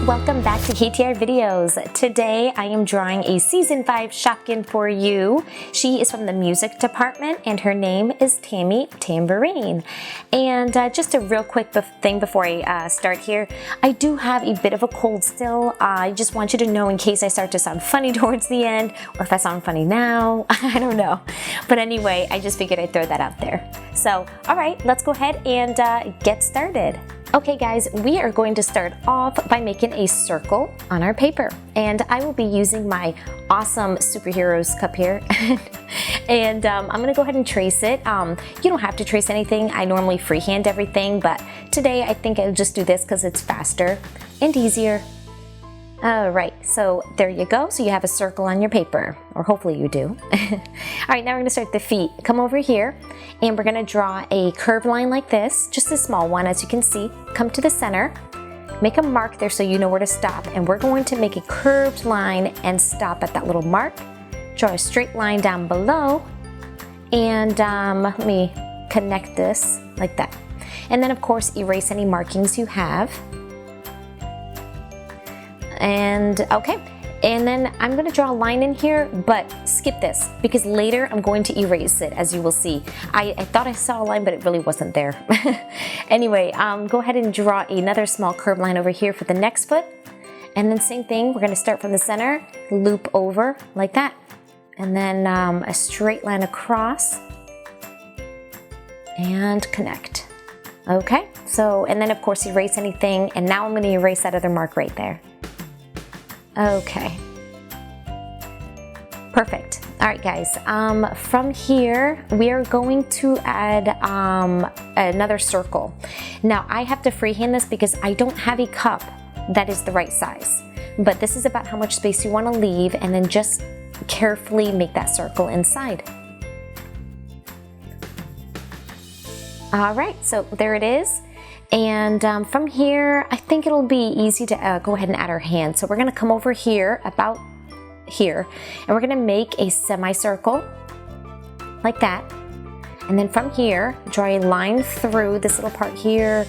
welcome back to KTR Videos. Today I am drawing a Season 5 Shopkin for you. She is from the music department and her name is Tammy Tambourine. And just a real quick thing before I start here, I do have a bit of a cold still. I just want you to know in case I start to sound funny towards the end or if I sound funny now, I don't know. But anyway, I just figured I'd throw that out there. So, alright, let's go ahead and get started. Okay guys, we are going to start off by making a circle on our paper, and I will be using my awesome superheroes cup here and I'm going to go ahead and trace it. You don't have to trace anything. I normally freehand everything, but today I think I'll just do this because it's faster and easier. Alright, so there you go. So you have a circle on your paper, or hopefully you do. Alright, now we're going to start the feet. Come over here and we're going to draw a curved line like this, just a small one as you can see. Come to the center, make a mark there so you know where to stop, and we're going to make a curved line and stop at that little mark. Draw a straight line down below and let me connect this like that. And then of course erase any markings you have. And okay, and then I'm going to draw a line in here, but skip this because later I'm going to erase it, as you will see. I thought I saw a line, but it really wasn't there. Anyway, go ahead and draw another small curved line over here for the next foot, and then same thing, we're going to start from the center, loop over like that, and then a straight line across and connect. Okay, so and then of course erase anything, and now I'm going to erase that other mark right there. Okay, perfect. All right guys, from here we are going to add another circle. Now I have to freehand this because I don't have a cup that is the right size, but this is about how much space you want to leave, and then just carefully make that circle inside. All right, so there it is. And from here, I think it'll be easy to go ahead and add our hand. So we're going to come over here, about here, and we're going to make a semicircle like that. And then from here, draw a line through this little part here,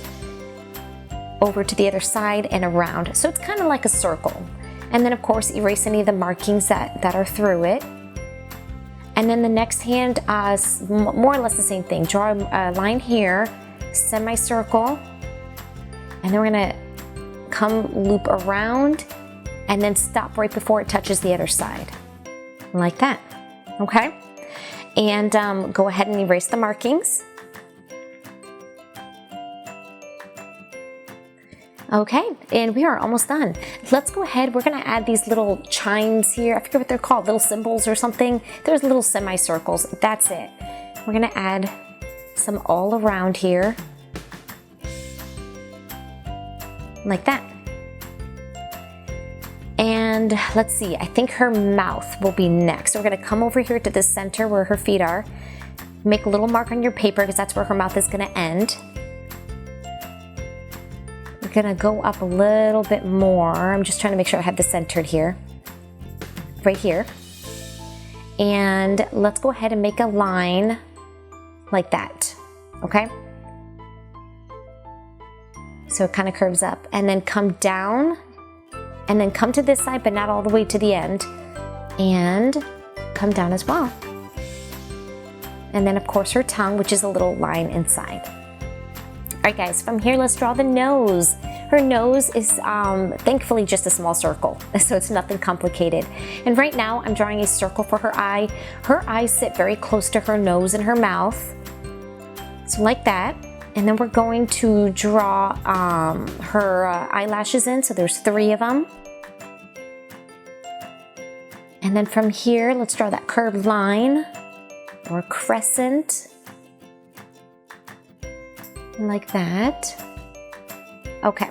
over to the other side and around. So it's kind of like a circle. And then of course, erase any of the markings that are through it. And then the next hand, more or less the same thing. Draw a line here, semicircle, and then we're gonna come loop around and then stop right before it touches the other side like that. Okay, and go ahead and erase the markings. Okay, and we are almost done. Let's go ahead, we're gonna add these little chimes here. I forget what they're called, little symbols or something. There's little semicircles, that's it. We're gonna add some all around here like that. And let's see, I think her mouth will be next. So we're gonna come over here to the center where her feet are, make a little mark on your paper because that's where her mouth is gonna end. We're gonna go up a little bit more. I'm just trying to make sure I have this centered here, right here. And let's go ahead and make a line like that, okay? So it kind of curves up, and then come down, and then come to this side, but not all the way to the end, and come down as well. And then of course her tongue, which is a little line inside. All right guys, from here let's draw the nose. Her nose is thankfully just a small circle, so it's nothing complicated. And right now I'm drawing a circle for her eye. Her eyes sit very close to her nose and her mouth. So like that, and then we're going to draw her eyelashes in, so there's 3 of them. And then from here, let's draw that curved line, or crescent, like that. Okay,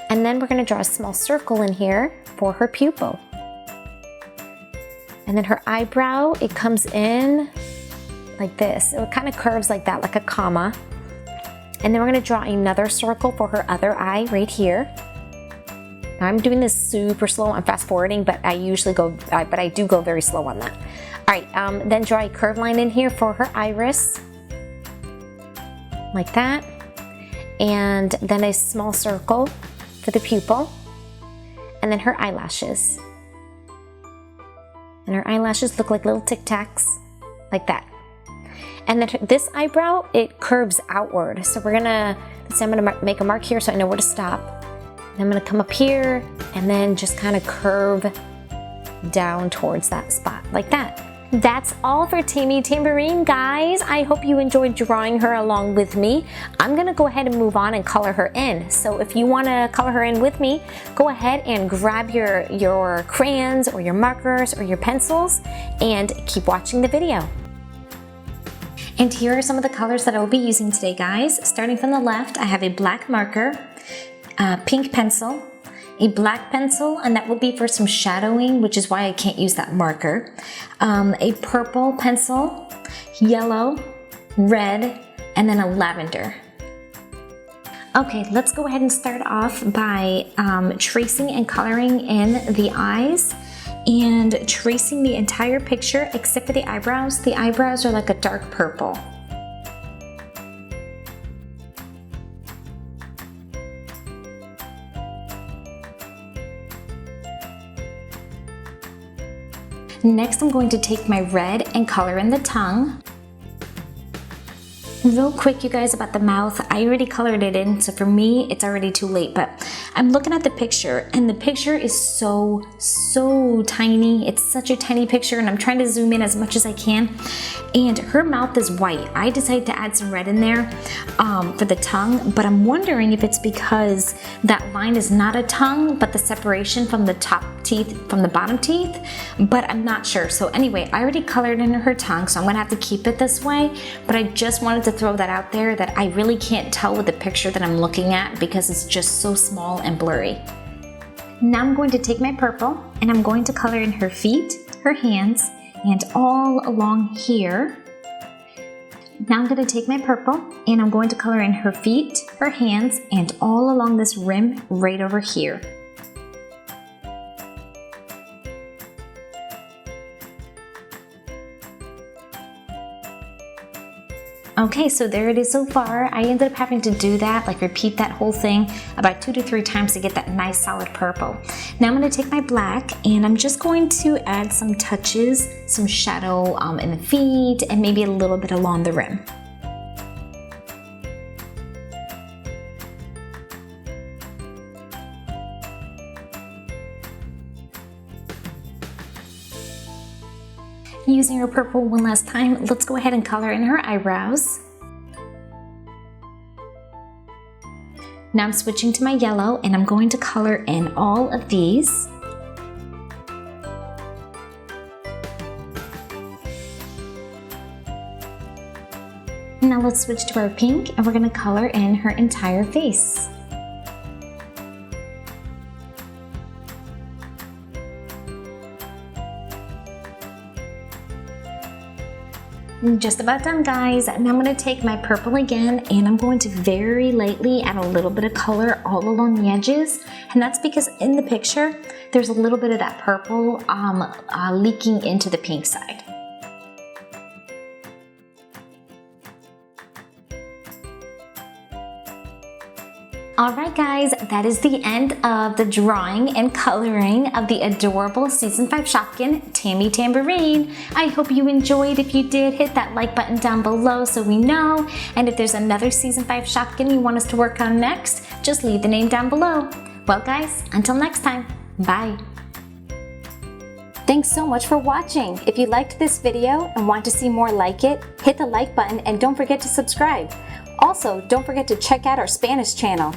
and then we're gonna draw a small circle in here for her pupil. And then her eyebrow, it comes in like this. It kind of curves like that, like a comma. And then we're going to draw another circle for her other eye right here. Now I'm doing this super slow. I'm fast forwarding, but I usually go, but I do go very slow on that. All right, then draw a curved line in here for her iris, like that. And then a small circle for the pupil. and then her eyelashes. And her eyelashes look like little Tic Tacs, like that. And then this eyebrow, it curves outward. So I'm gonna make a mark here so I know where to stop. And I'm gonna come up here and then just kind of curve down towards that spot, like that. That's all for Tammy Tambourine, guys. I hope you enjoyed drawing her along with me. I'm gonna go ahead and move on and color her in. So if you wanna color her in with me, go ahead and grab your crayons or your markers or your pencils and keep watching the video. And here are some of the colors that I will be using today, guys. Starting from the left, I have a black marker, a pink pencil, a black pencil, and that will be for some shadowing, which is why I can't use that marker. A purple pencil, yellow, red, and then a lavender. Okay, let's go ahead and start off by tracing and coloring in the eyes and tracing the entire picture except for the eyebrows. The eyebrows are like a dark purple. Next, I'm going to take my red and color in the tongue. Real quick, you guys, about the mouth, I already colored it in, so for me, it's already too late, but I'm looking at the picture, and the picture is so tiny. It's such a tiny picture, and I'm trying to zoom in as much as I can, and her mouth is white. I decided to add some red in there for the tongue, but I'm wondering if it's because that line is not a tongue, but the separation from the top teeth from the bottom teeth, but I'm not sure. So anyway, I already colored in her tongue, so I'm gonna have to keep it this way, but I just wanted to throw that out there that I really can't tell with the picture that I'm looking at because it's just so small and blurry. Now I'm going to take my purple and I'm going to color in her feet, her hands, and all along here. Now I'm going to take my purple and I'm going to color in her feet, her hands, and all along this rim right over here. Okay, so there it is so far. I ended up having to do that, like repeat that whole thing about 2 to 3 times to get that nice solid purple. Now I'm going to take my black and I'm just going to add some touches, some shadow in the feet and maybe a little bit along the rim. Using her purple one last time, let's go ahead and color in her eyebrows. Now I'm switching to my yellow and I'm going to color in all of these. Now let's switch to our pink and we're going to color in her entire face. Just about done, guys. Now I'm going to take my purple again and I'm going to very lightly add a little bit of color all along the edges, and that's because in the picture there's a little bit of that purple leaking into the pink side. Alright guys, that is the end of the drawing and coloring of the adorable Season 5 Shopkin, Tammy Tambourine. I hope you enjoyed. If you did, hit that like button down below so we know. And if there's another Season 5 Shopkin you want us to work on next, just leave the name down below. Well guys, until next time, bye. Thanks so much for watching. If you liked this video and want to see more like it, hit the like button and don't forget to subscribe. Also, don't forget to check out our Spanish channel.